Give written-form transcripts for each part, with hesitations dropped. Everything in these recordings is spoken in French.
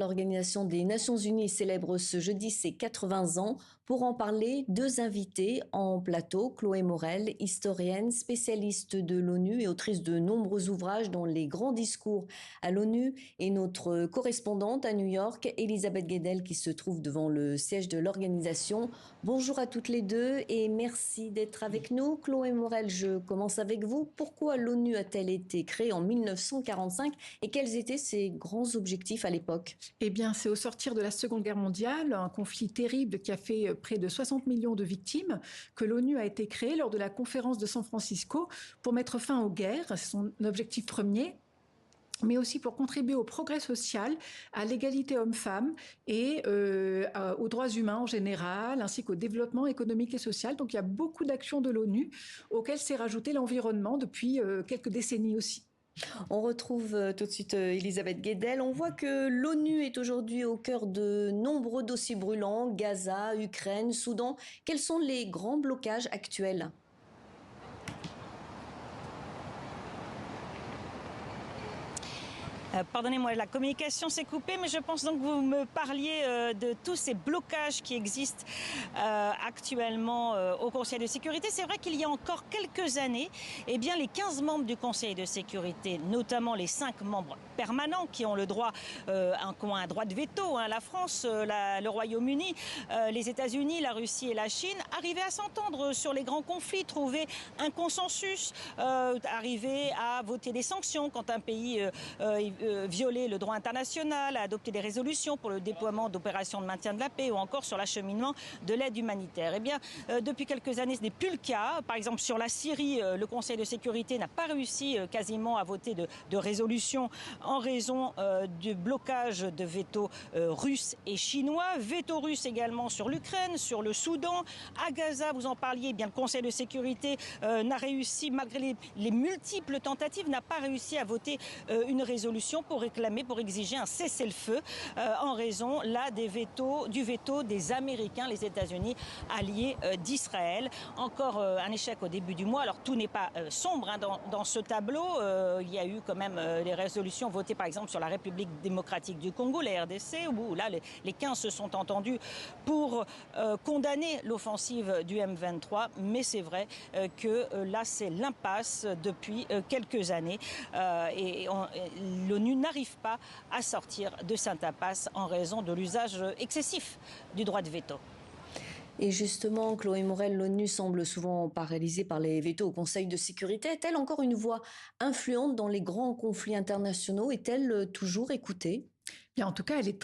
L'Organisation des Nations Unies célèbre ce jeudi ses 80 ans. Pour en parler, deux invités en plateau, Chloé Morel, historienne, spécialiste de l'ONU et autrice de nombreux ouvrages dont Les grands discours à l'ONU, et notre correspondante à New York, Elisabeth Guedel, qui se trouve devant le siège de l'organisation. Bonjour à toutes les deux et merci d'être avec nous. Chloé Morel, je commence avec vous. Pourquoi l'ONU a-t-elle été créée en 1945 et quels étaient ses grands objectifs à l'époque ? Eh bien, c'est au sortir de la Seconde Guerre mondiale, un conflit terrible qui a fait près de 60 millions de victimes, que l'ONU a été créée lors de la conférence de San Francisco pour mettre fin aux guerres. C'est son objectif premier, mais aussi pour contribuer au progrès social, à l'égalité homme-femme et aux droits humains en général, ainsi qu'au développement économique et social. Donc il y a beaucoup d'actions de l'ONU auxquelles s'est rajouté l'environnement depuis quelques décennies aussi. On retrouve tout de suite Elisabeth Guedel. On voit que l'ONU est aujourd'hui au cœur de nombreux dossiers brûlants, Gaza, Ukraine, Soudan. Quels sont les grands blocages actuels ? Pardonnez-moi, la communication s'est coupée, mais je pense donc que vous me parliez de tous ces blocages qui existent actuellement au Conseil de sécurité. C'est vrai qu'il y a encore quelques années, eh bien, les 15 membres du Conseil de sécurité, notamment les 5 membres permanents qui ont le droit, un droit de veto, hein, la France, le Royaume-Uni, les États-Unis, la Russie et la Chine, arrivaient à s'entendre sur les grands conflits, trouver un consensus, arriver à voter des sanctions quand un pays violer le droit international, à adopter des résolutions pour le déploiement d'opérations de maintien de la paix ou encore sur l'acheminement de l'aide humanitaire. Eh bien, depuis quelques années, ce n'est plus le cas. Par exemple, sur la Syrie, le Conseil de sécurité n'a pas réussi quasiment à voter de résolution en raison du blocage de veto russe et chinois. Veto russe également sur l'Ukraine, sur le Soudan. À Gaza, vous en parliez, eh bien, le Conseil de sécurité n'a réussi, malgré les multiples tentatives, n'a pas réussi à voter une résolution pour réclamer, pour exiger un cessez-le-feu en raison là du veto des Américains, les États-Unis, alliés d'Israël. Encore un échec au début du mois. Alors tout n'est pas sombre hein, dans ce tableau. Il y a eu quand même des résolutions votées par exemple sur la République démocratique du Congo, la RDC, où là les 15 se sont entendus pour condamner l'offensive du M23. Mais c'est vrai que là c'est l'impasse depuis quelques années et l'ONU n'arrive pas à sortir de cette impasse en raison de l'usage excessif du droit de veto. Et justement, Chloé Morel, l'ONU semble souvent paralysée par les vétos au Conseil de sécurité. Est-elle encore une voix influente dans les grands conflits internationaux ? Est-elle toujours écoutée ? Bien, en tout cas, elle est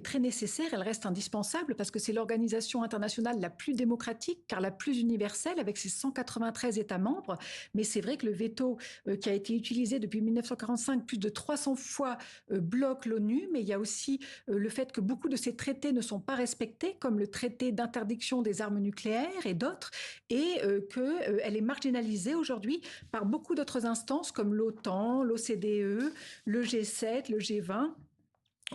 très nécessaire, elle reste indispensable parce que c'est l'organisation internationale la plus démocratique, car la plus universelle, avec ses 193 États membres. Mais c'est vrai que le veto qui a été utilisé depuis 1945 plus de 300 fois bloque l'ONU, mais il y a aussi le fait que beaucoup de ces traités ne sont pas respectés, comme le traité d'interdiction des armes nucléaires et d'autres, et qu'elle est marginalisée aujourd'hui par beaucoup d'autres instances comme l'OTAN, l'OCDE, le G7, le G20,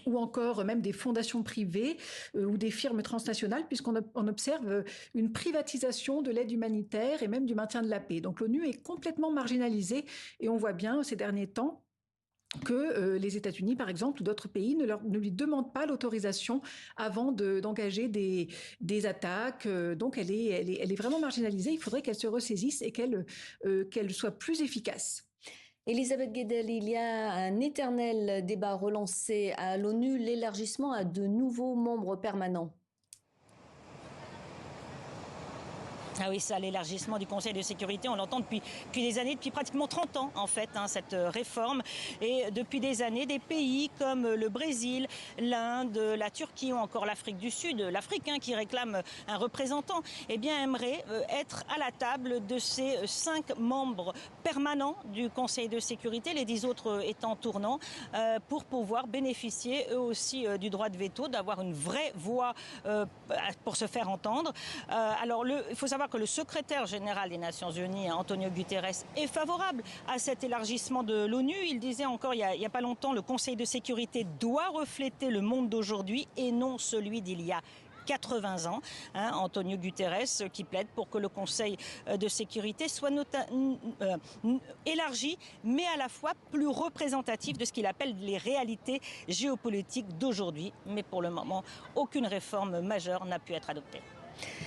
ou encore même des fondations privées ou des firmes transnationales, puisqu'on observe une privatisation de l'aide humanitaire et même du maintien de la paix. Donc l'ONU est complètement marginalisée et on voit bien ces derniers temps que les États-Unis, par exemple, ou d'autres pays ne lui demandent pas l'autorisation avant d'engager des attaques. Donc elle est vraiment marginalisée. Il faudrait qu'elle se ressaisisse et qu'elle soit plus efficace. Elisabeth Guedel, il y a un éternel débat relancé à l'ONU, l'élargissement à de nouveaux membres permanents. Ah oui, ça, l'élargissement du Conseil de sécurité, on l'entend depuis des années, depuis pratiquement 30 ans en fait, hein, cette réforme. Et depuis des années, des pays comme le Brésil, l'Inde, la Turquie ou encore l'Afrique du Sud, l'Afrique hein, qui réclame un représentant, eh bien aimerait être à la table de ces 5 membres permanents du Conseil de sécurité, les 10 autres étant tournants, pour pouvoir bénéficier eux aussi du droit de veto, d'avoir une vraie voix pour se faire entendre. Alors il faut savoir que le secrétaire général des Nations Unies, Antonio Guterres, est favorable à cet élargissement de l'ONU. Il disait encore il y a pas longtemps, le Conseil de sécurité doit refléter le monde d'aujourd'hui et non celui d'il y a 80 ans, Antonio Guterres, qui plaide pour que le Conseil de sécurité soit élargi, mais à la fois plus représentatif de ce qu'il appelle les réalités géopolitiques d'aujourd'hui. Mais pour le moment, aucune réforme majeure n'a pu être adoptée.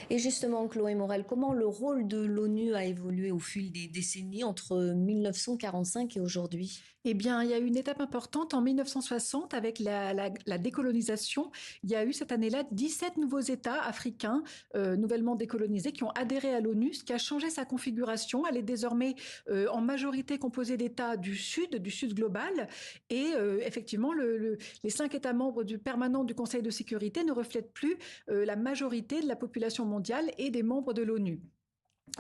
Et justement, Chloé Morel, comment le rôle de l'ONU a évolué au fil des décennies entre 1945 et aujourd'hui? Eh bien, il y a eu une étape importante en 1960 avec la décolonisation. Il y a eu cette année-là 17 nouveaux États africains nouvellement décolonisés qui ont adhéré à l'ONU, ce qui a changé sa configuration. Elle est désormais en majorité composée d'États du Sud global. Et effectivement, les 5 États membres permanents du Conseil de sécurité ne reflètent plus la majorité de la population mondiale et des membres de l'ONU.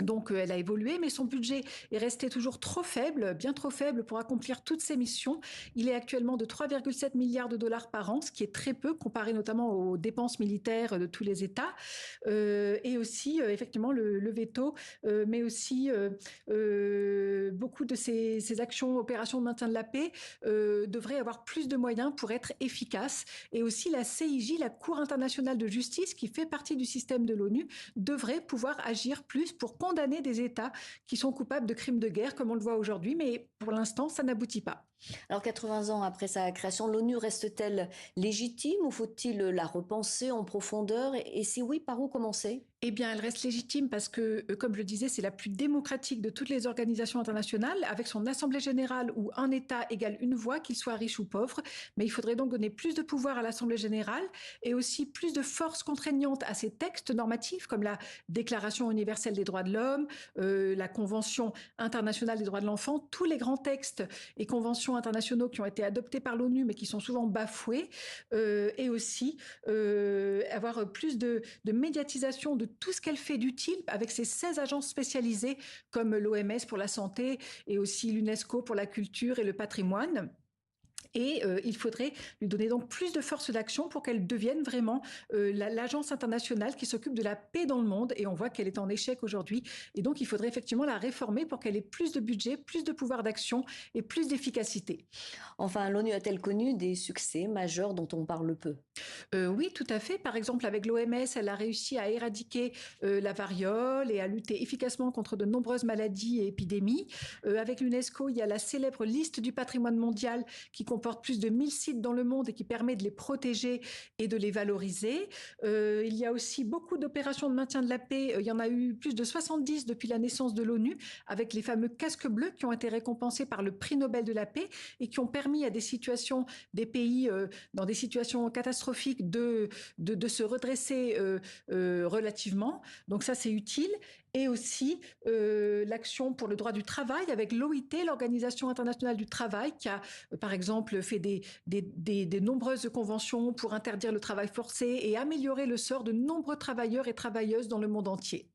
Donc elle a évolué, mais son budget est resté toujours trop faible, bien trop faible pour accomplir toutes ses missions. Il est actuellement de 3,7 milliards de dollars par an, ce qui est très peu comparé notamment aux dépenses militaires de tous les États. Et aussi, effectivement, le veto, mais aussi beaucoup de ces actions, opérations de maintien de la paix, devraient avoir plus de moyens pour être efficaces. Et aussi la CIJ, la Cour internationale de justice, qui fait partie du système de l'ONU, devrait pouvoir agir plus pour condamner des États qui sont coupables de crimes de guerre, comme on le voit aujourd'hui, mais pour l'instant, ça n'aboutit pas. Alors 80 ans après sa création, l'ONU reste-t-elle légitime ou faut-il la repenser en profondeur? Et si oui, par où commencer? Eh bien, elle reste légitime parce que, comme je le disais, c'est la plus démocratique de toutes les organisations internationales, avec son assemblée générale où un État égale une voix, qu'il soit riche ou pauvre. Mais il faudrait donc donner plus de pouvoir à l'assemblée générale et aussi plus de force contraignante à ces textes normatifs, comme la Déclaration universelle des droits de l'homme, la Convention internationale des droits de l'enfant, tous les grands textes et conventions internationaux qui ont été adoptés par l'ONU, mais qui sont souvent bafoués, et aussi avoir plus de médiatisation de tout ce qu'elle fait d'utile avec ses 16 agences spécialisées comme l'OMS pour la santé et aussi l'UNESCO pour la culture et le patrimoine. Et il faudrait lui donner donc plus de force d'action pour qu'elle devienne vraiment l'agence internationale qui s'occupe de la paix dans le monde. Et on voit qu'elle est en échec aujourd'hui. Et donc, il faudrait effectivement la réformer pour qu'elle ait plus de budget, plus de pouvoir d'action et plus d'efficacité. Enfin, l'ONU a-t-elle connu des succès majeurs dont on parle peu? Oui, tout à fait. Par exemple, avec l'OMS, elle a réussi à éradiquer la variole et à lutter efficacement contre de nombreuses maladies et épidémies. Avec l'UNESCO, il y a la célèbre liste du patrimoine mondial qui comporte plus de 1000 sites dans le monde et qui permet de les protéger et de les valoriser. Il y a aussi beaucoup d'opérations de maintien de la paix. Il y en a eu plus de 70 depuis la naissance de l'ONU, avec les fameux casques bleus qui ont été récompensés par le prix Nobel de la paix et qui ont permis à des pays dans des situations catastrophiques de se redresser relativement. Donc ça, c'est utile. Et aussi l'action pour le droit du travail avec l'OIT, l'Organisation internationale du travail, qui a, par exemple, fait des nombreuses conventions pour interdire le travail forcé et améliorer le sort de nombreux travailleurs et travailleuses dans le monde entier.